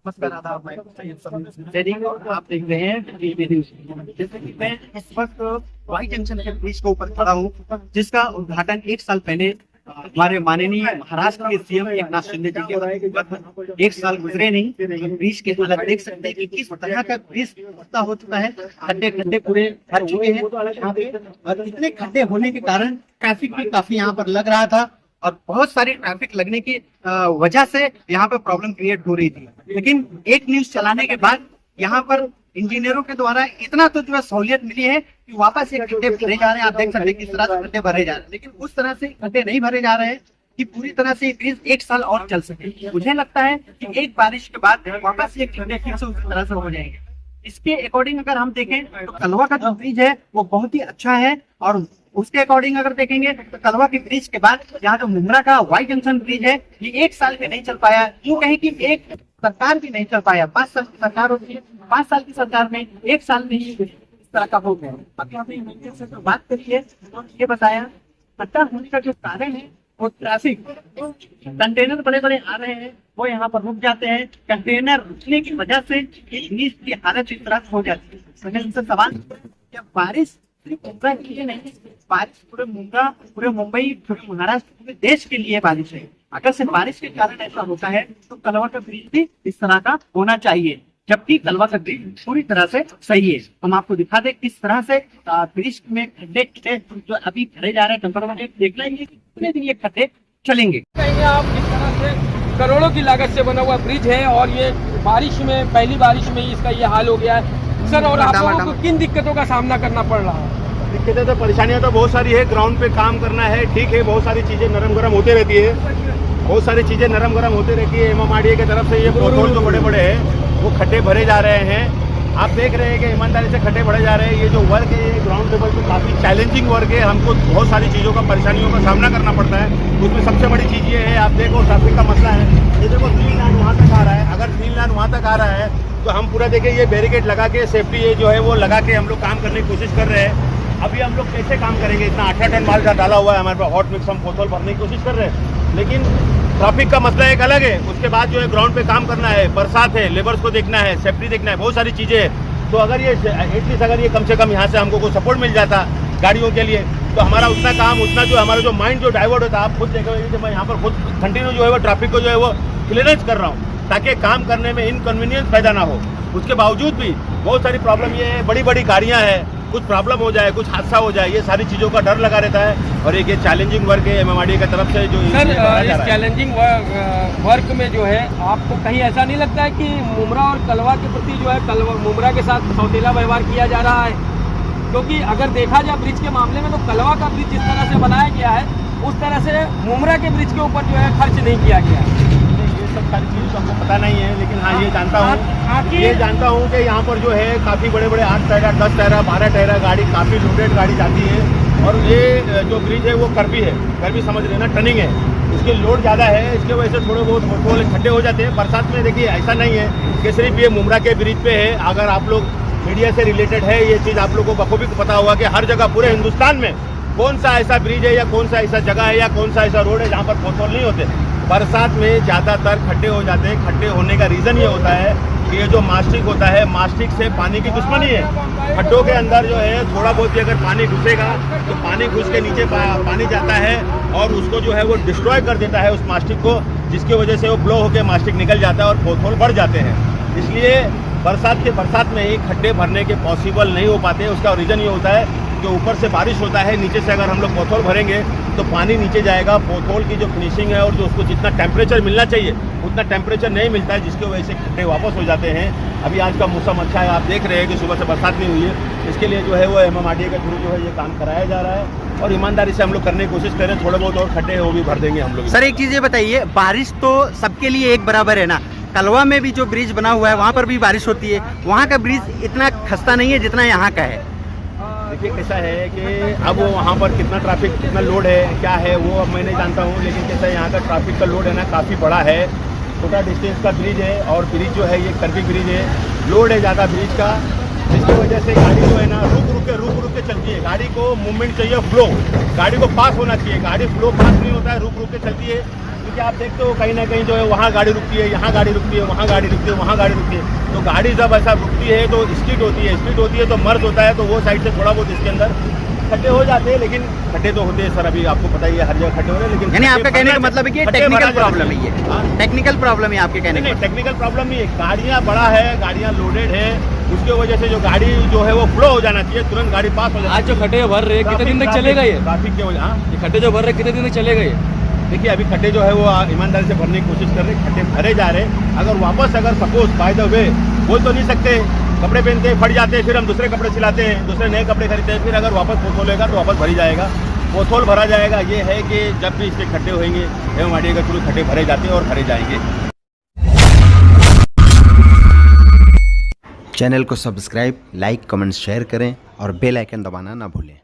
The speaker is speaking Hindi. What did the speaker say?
बस कर रहा था मैं। जैसे आप देख रहे हैं टीवी न्यूज़। जैसे कि मैं इस वक्त वाई जंक्शन के ब्रिज के ऊपर खड़ा हूँ, जिसका उद्घाटन 1 साल पहले हमारे माननीय महाराष्ट्र के सीएम एकनाथ शिंदे जी के वक्त 1 साल गुजरे नहीं। ब्रिज के हालत देख सकते हैं कि किस तरह का ब्रिज हो चुका है। खड्डे खड्डे पूरे भर चुके हैं यहाँ पे, और इतने खड्डे होने के कारण ट्रैफिक भी काफी यहाँ पर लग रहा था, और बहुत सारी ट्रैफिक लगने की वजह से यहाँ पे प्रॉब्लम क्रिएट हो रही थी। लेकिन एक न्यूज चलाने के बाद यहाँ पर इंजीनियरों के द्वारा इतना तो जो है सहूलियत मिली है कि वापस ये गड्ढे भरे जा रहे हैं। आप देख सकते हैं किस तरह से गड्ढे भरे जा रहे हैं, लेकिन उस तरह से गड्ढे नहीं भरे जा रहे हैं कि पूरी तरह से ब्रिज 1 साल और चल सके। मुझे लगता है कि एक बारिश के बाद वापस ये गड्ढे फिर से उसी तरह से हो जाएंगे। इसके अकॉर्डिंग अगर हम देखें तो कलवा का जो ब्रिज है वो बहुत ही अच्छा है, और उसके अकॉर्डिंग अगर देखेंगे तो कलवा के ब्रिज के बाद यहाँ जो मुंद्रा का वाई जंक्शन ब्रिज है ये 1 साल में नहीं चल पाया। यूँ कहें कि एक सरकार भी नहीं चल पाया। 5 साल की सरकार होती है, 5 साल की सरकार में 1 साल में ही इस तरह का हो गया। अभी हमने इंजीनियर से जो बात करी है तो ये बताया खड्डा होने का जो कारण है वो ट्रैफिक। कंटेनर बड़े बड़े आ रहे हैं, वो यहाँ पर रुक जाते हैं। कंटेनर रुकने की वजह से ब्रिज की हालत इस तरह से हो जाती है। मैंने उनसे सवाल किया, क्या बारिश सिर्फ मुंबई के लिए नहीं, बारिश पूरे मुंबई, पूरे मुंबई, पूरे महाराष्ट्र, पूरे देश के लिए बारिश है। अगर से बारिश के कारण ऐसा होता है तो कलवा का ब्रिज भी इस तरह का होना चाहिए, जबकि कलवा का ब्रिज पूरी तरह से सही है। हम आपको दिखा दें किस तरह से ब्रिज में खड्डे जो अभी भरे जा रहे हैं टेम्पररी, देखना है कितने दिन ये खड्डे चलेंगे। कहेंगे आप किस तरह से करोड़ों की लागत से बना हुआ ब्रिज है, और ये बारिश में, पहली बारिश में ही इसका ये हाल हो गया है सर। और आप लोगों को किन दिक्कतों का सामना करना पड़ रहा है? दिक्कतें तो, परेशानियां तो बहुत सारी है। ग्राउंड पे काम करना है, ठीक है, बहुत सारी चीजें नरम गरम होती रहती है, बहुत सारी चीजें नरम गरम होती रहती है। एमएमआरडीए की तरफ से ये पोथोल जो बड़े बड़े हैं वो खड्डे भरे जा रहे हैं। आप देख रहे हैं कि ईमानदारी से खड्डे भरे जा रहे हैं। ये जो वर्क है ये ग्राउंड लेवल पे काफ़ी चैलेंजिंग वर्क है। हमको बहुत सारी चीज़ों का, परेशानियों का सामना करना पड़ता है। उसमें सबसे बड़ी चीज़ ये है, आप देखो ट्रैफिक का मसला है। ये देखो 3 लाइन वहाँ तक आ रहा है। अगर 3 लाइन वहाँ तक आ रहा है तो हम पूरा देखिए ये बैरिकेड लगा के, सेफ्टी ये जो है वो लगा के हम लोग काम करने की कोशिश कर रहे हैं। अभी हम लोग कैसे काम करेंगे? इतना 8 टन माल डाला हुआ है हमारे पास, हॉट मिक्स हम पोथोल भरने की कोशिश कर रहे हैं, लेकिन ट्रैफिक का मसला एक अलग है। उसके बाद जो है ग्राउंड पे काम करना है, बरसात है, लेबर्स को देखना है, सेफ्टी देखना है, बहुत सारी चीज़ें हैं। तो अगर ये एटलीस्ट अगर ये कम से कम यहाँ से हमको कोई सपोर्ट मिल जाता गाड़ियों के लिए, तो हमारा उतना काम, उतना जो हमारा जो माइंड जो डाइवर्ट होता है। आप खुद देखोगे, मैं यहाँ पर खुद कंटिन्यू जो है वो ट्रैफिक को जो है वो क्लियरेंस कर रहा हूँ, ताकि काम करने में इनकन्वीनियंस पैदा ना हो। उसके बावजूद भी बहुत सारी प्रॉब्लम ये है, बड़ी बड़ी गाड़ियाँ हैं, कुछ प्रॉब्लम हो जाए, कुछ हादसा हो जाए, ये सारी चीज़ों का डर लगा रहता है। और एक ये चैलेंजिंग वर्क है एमएमआरडीए की तरफ से जो सर, इस चैलेंजिंग वर्क में जो है आपको कहीं ऐसा नहीं लगता है कि मुमरा और कलवा के प्रति जो है मुमरा के साथ सौतेला व्यवहार किया जा रहा है? क्योंकि अगर देखा जाए ब्रिज के मामले में तो कलवा का ब्रिज जिस तरह से बनाया गया है उस तरह से मुमरा के ब्रिज के ऊपर जो है खर्च नहीं किया गया। ये सब सारी चीज़ तो हमको पता नहीं है, लेकिन हाँ ये जानता हूँ कि यहाँ पर जो है काफ़ी बड़े बड़े 8 टायरा, 10 टायरा, 12 टायरा गाड़ी, काफ़ी लोडेड गाड़ी जाती है। और ये जो ब्रिज है वो कर्वी है, कर्वी समझ रहे ना, टर्निंग है, इसकी लोड ज़्यादा है, इसके वजह से थोड़े बहुत खड्डे हो जाते हैं। बरसात में देखिए ऐसा नहीं है कि सिर्फ ये मुमरा के ब्रिज पे है। अगर आप लोग मीडिया से रिलेटेड है ये चीज़, आप लोगों को बखूबी पता होगा कि हर जगह पूरे हिंदुस्तान में कौन सा ऐसा ब्रिज है या कौन सा ऐसा जगह है या कौन सा ऐसा रोड है जहाँ पर पोथोल नहीं होते। बरसात में ज़्यादातर खड्डे हो जाते हैं। खड्डे होने का रीज़न ये होता है कि ये जो मास्टिक होता है, मास्टिक से पानी की दुश्मनी है। खड्डों के अंदर जो है थोड़ा बहुत भी अगर पानी घुसेगा तो पानी घुस के नीचे पानी जाता है और उसको जो है वो डिस्ट्रॉय कर देता है उस मास्टिक को, जिसकी वजह से वो ब्लो होकर मास्टिक निकल जाता है और पोथोल बढ़ जाते हैं। इसलिए बरसात में ही खड्डे भरने के पॉसिबल नहीं हो पाते। उसका रीज़न ये होता है कि ऊपर से बारिश होता है, नीचे से अगर हम लोग पोथोल भरेंगे तो पानी नीचे जाएगा। पोथोल की जो फिनिशिंग है और जो उसको जितना टेम्परेचर मिलना चाहिए उतना टेम्परेचर नहीं मिलता है, जिसकी वजह से खड्डे वापस हो जाते हैं। अभी आज का मौसम अच्छा है, आप देख रहे हैं कि सुबह से बरसात नहीं हुई है। इसके लिए जो है वो एमएमआरडीए के थ्रू जो है ये काम कराया जा रहा है और ईमानदारी से हम लोग करने की कोशिश कर रहे हैं। थोड़े बहुत और खड्डे हैं वो भी भर देंगे हम लोग। सर एक चीज़ ये बताइए, बारिश तो सबके लिए एक बराबर है ना? कलवा में भी जो ब्रिज बना हुआ है वहाँ पर भी बारिश होती है, वहाँ का ब्रिज इतना खस्ता नहीं है जितना यहाँ का है। देखिए कैसा है कि अब वहाँ पर कितना ट्रैफिक, कितना लोड है, क्या है वो अब मैं नहीं जानता हूँ, लेकिन कैसा है यहाँ का ट्रैफिक का लोड है ना काफ़ी बड़ा है। छोटा डिस्टेंस का ब्रिज है और ब्रिज जो है ये कर्वी ब्रिज है, लोड है ज़्यादा ब्रिज का, जिसकी वजह से गाड़ी जो है ना रुक रुक के चलती है। गाड़ी को मूवमेंट चाहिए, फ्लो, गाड़ी को पास होना चाहिए। गाड़ी फ्लो पास नहीं होता है, रुक के चलती है। क्योंकि आप देखते हो कहीं ना कहीं जो है वहाँ गाड़ी रुकती है, यहाँ गाड़ी रुकती है, वहाँ गाड़ी रुकती है, वहाँ गाड़ी रुकती है। तो गाड़ी जब ऐसा रुकती है तो स्पीड होती है तो मर्ज होता है, तो वो साइड से थोड़ा बहुत इसके अंदर खड्डे हो जाते हैं, लेकिन खड्डे तो होते हैं सर, अभी आपको पता ही है हर जगह खड्डे हो रहे हैं, लेकिन यानी आपका कहने का मतलब है कि टेक्निकल प्रॉब्लम है, ये हाँ? टेक्निकल प्रॉब्लम है आपके कहने नहीं, का। टेक्निकल प्रॉब्लम नहीं है, गाड़ियाँ बड़ा है, गाड़ियाँ लोडेड है, उसके वजह से जो गाड़ी जो है वो फ्लो हो जाना चाहिए, तुरंत गाड़ी पास हो जाती है। आज जो खड्डे भर रहे कितने दिन तक चलेगा ये? ट्रैफिक के वजह, हाँ ये खड्डे जो भर रहे कितने दिन तक चलेगा ये? देखिए अभी खड्डे जो है वो ईमानदारी से भरने की कोशिश कर रहे हैं, खड्डे भरे जा रहे हैं। अगर वापस अगर सपोज बाय द वे बोल तो नहीं सकते, कपड़े पहनते हैं फट जाते हैं, फिर हम दूसरे कपड़े सिलाते हैं, दूसरे नए कपड़े खरीदते हैं, फिर अगर वापस पोथोल होगा तो वापस भरी जाएगा, पोथोल भरा जाएगा। ये है कि जब भी इसके खड्डे होंगे एवं के थ्रू खड्डे भरे जाते हैं और भरे जाएंगे। चैनल को सब्सक्राइब, लाइक, कमेंट, शेयर करें और बेल आइकन दबाना ना भूलें।